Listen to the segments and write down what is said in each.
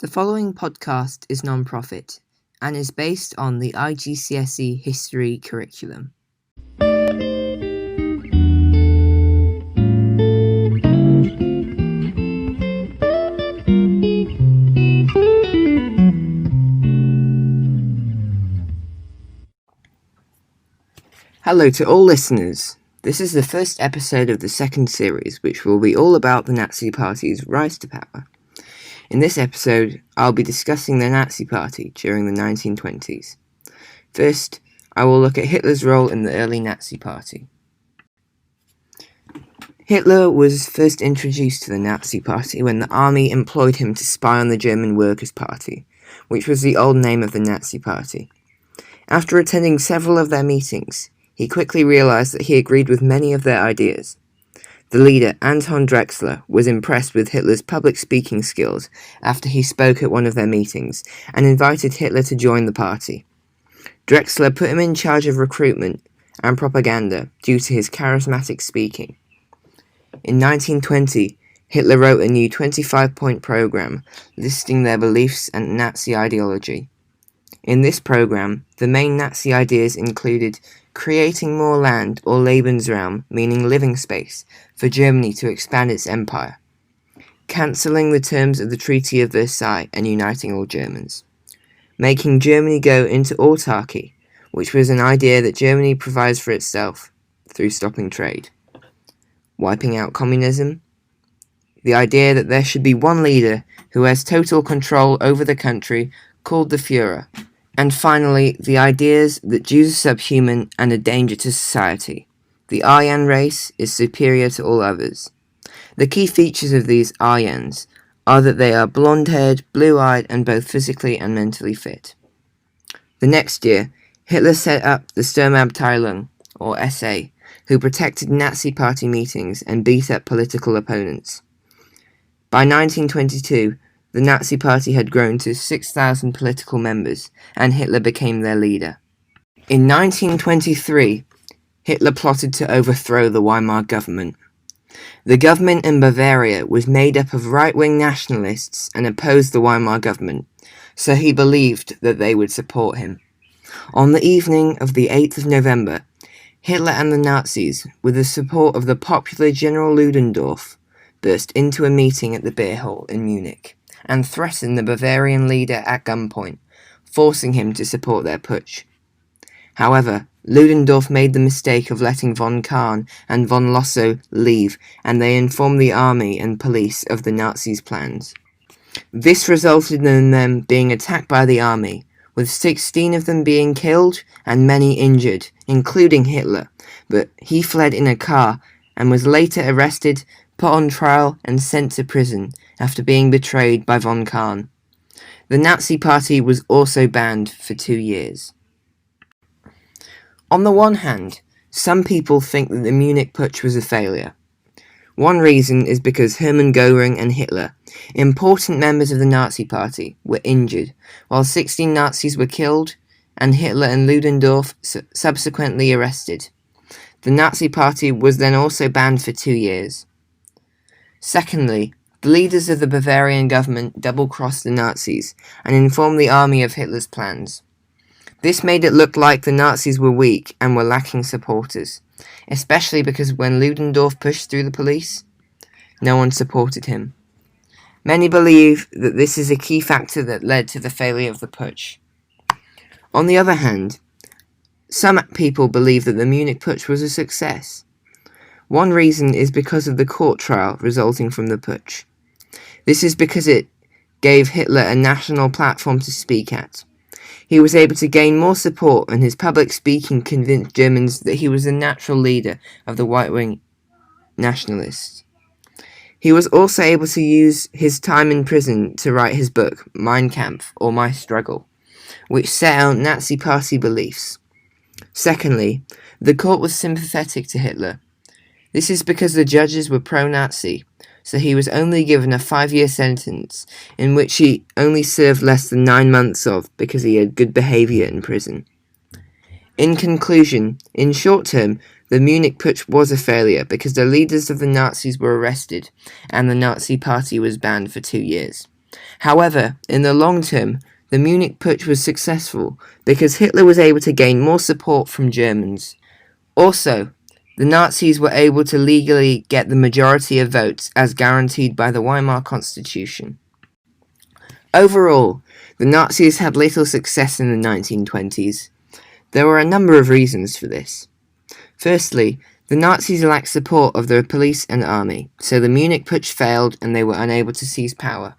The following podcast is non-profit and is based on the IGCSE history curriculum. Hello to all listeners. This is the first episode of the second series, which will be all about the Nazi Party's rise to power. In this episode, I'll be discussing the Nazi Party during the 1920s. First, I will look at Hitler's role in the early Nazi Party. Hitler was first introduced to the Nazi Party when the army employed him to spy on the German Workers' Party, which was the old name of the Nazi Party. After attending several of their meetings, he quickly realized that he agreed with many of their ideas. The leader, Anton Drexler, was impressed with Hitler's public speaking skills after he spoke at one of their meetings and invited Hitler to join the party. Drexler put him in charge of recruitment and propaganda due to his charismatic speaking. In 1920, Hitler wrote a new 25-point program listing their beliefs and Nazi ideology. In this program, the main Nazi ideas included creating more land, or Lebensraum, meaning living space, for Germany to expand its empire, cancelling the terms of the Treaty of Versailles and uniting all Germans, making Germany go into autarky, which was an idea that Germany provides for itself through stopping trade, wiping out communism, the idea that there should be one leader who has total control over the country called the Führer, and finally, the ideas that Jews are subhuman and a danger to society. The Aryan race is superior to all others. The key features of these Aryans are that they are blonde-haired, blue-eyed, and both physically and mentally fit. The next year, Hitler set up the Sturmabteilung, or SA, who protected Nazi Party meetings and beat up political opponents. By 1922, the Nazi Party had grown to 6,000 political members, and Hitler became their leader. In 1923, Hitler plotted to overthrow the Weimar government. The government in Bavaria was made up of right-wing nationalists and opposed the Weimar government, so he believed that they would support him. On the evening of the 8th of November, Hitler and the Nazis, with the support of the popular General Ludendorff, burst into a meeting at the beer hall in Munich and threatened the Bavarian leader at gunpoint, forcing him to support their putsch. However, Ludendorff made the mistake of letting von Kahr and von Lossow leave, and they informed the army and police of the Nazis' plans. This resulted in them being attacked by the army, with 16 of them being killed and many injured, including Hitler, but he fled in a car and was later arrested, put on trial, and sent to prison after being betrayed by von Kahr. The Nazi Party was also banned for 2 years. On the one hand, some people think that the Munich Putsch was a failure. One reason is because Hermann Göring and Hitler, important members of the Nazi Party, were injured, while 16 Nazis were killed, and Hitler and Ludendorff subsequently arrested. The Nazi Party was then also banned for 2 years. Secondly, the leaders of the Bavarian government double-crossed the Nazis and informed the army of Hitler's plans. This made it look like the Nazis were weak and were lacking supporters, especially because when Ludendorff pushed through the police, no one supported him. Many believe that this is a key factor that led to the failure of the putsch. On the other hand, some people believe that the Munich Putsch was a success. One reason is because of the court trial resulting from the putsch. This is because it gave Hitler a national platform to speak at. He was able to gain more support, and his public speaking convinced Germans that he was the natural leader of the right-wing nationalists. He was also able to use his time in prison to write his book, Mein Kampf, or My Struggle, which set out Nazi Party beliefs. Secondly, the court was sympathetic to Hitler. This is because the judges were pro-Nazi, so he was only given a 5-year sentence, in which he only served less than 9 months of because he had good behaviour in prison. In conclusion, in short term, the Munich Putsch was a failure because the leaders of the Nazis were arrested, and the Nazi Party was banned for 2 years. However, in the long term, the Munich Putsch was successful because Hitler was able to gain more support from Germans. Also, the Nazis were able to legally get the majority of votes as guaranteed by the Weimar Constitution. Overall, the Nazis had little success in the 1920s. There were a number of reasons for this. Firstly, the Nazis lacked support of the police and army, so the Munich Putsch failed and they were unable to seize power.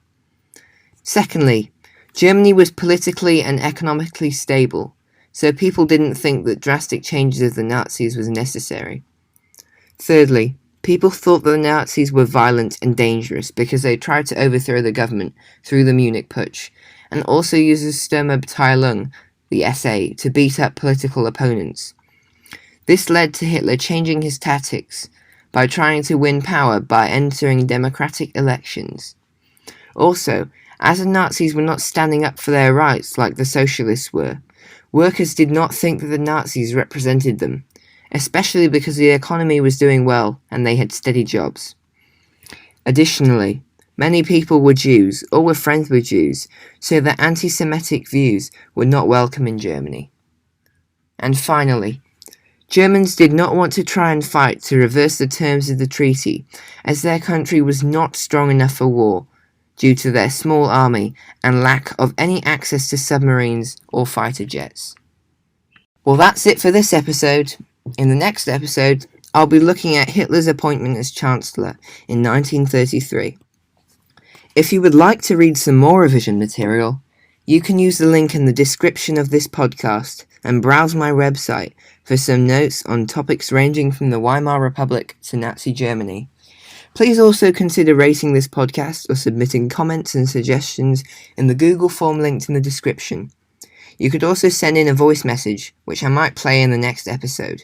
Secondly, Germany was politically and economically stable, so people didn't think that drastic changes of the Nazis was necessary. Thirdly, people thought that the Nazis were violent and dangerous because they tried to overthrow the government through the Munich Putsch, and also used the Sturmabteilung, the SA, to beat up political opponents. This led to Hitler changing his tactics by trying to win power by entering democratic elections. Also, as the Nazis were not standing up for their rights like the socialists were, workers did not think that the Nazis represented them, especially because the economy was doing well and they had steady jobs. Additionally, many people were Jews or were friends with Jews, so their anti-Semitic views were not welcome in Germany. And finally, Germans did not want to try and fight to reverse the terms of the treaty, as their country was not strong enough for war due to their small army and lack of any access to submarines or fighter jets. Well, that's it for this episode. In the next episode, I'll be looking at Hitler's appointment as Chancellor in 1933. If you would like to read some more revision material, you can use the link in the description of this podcast and browse my website for some notes on topics ranging from the Weimar Republic to Nazi Germany. Please also consider rating this podcast or submitting comments and suggestions in the Google form linked in the description. You could also send in a voice message, which I might play in the next episode.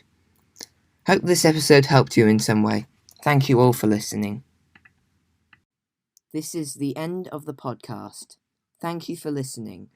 Hope this episode helped you in some way. Thank you all for listening. This is the end of the podcast. Thank you for listening.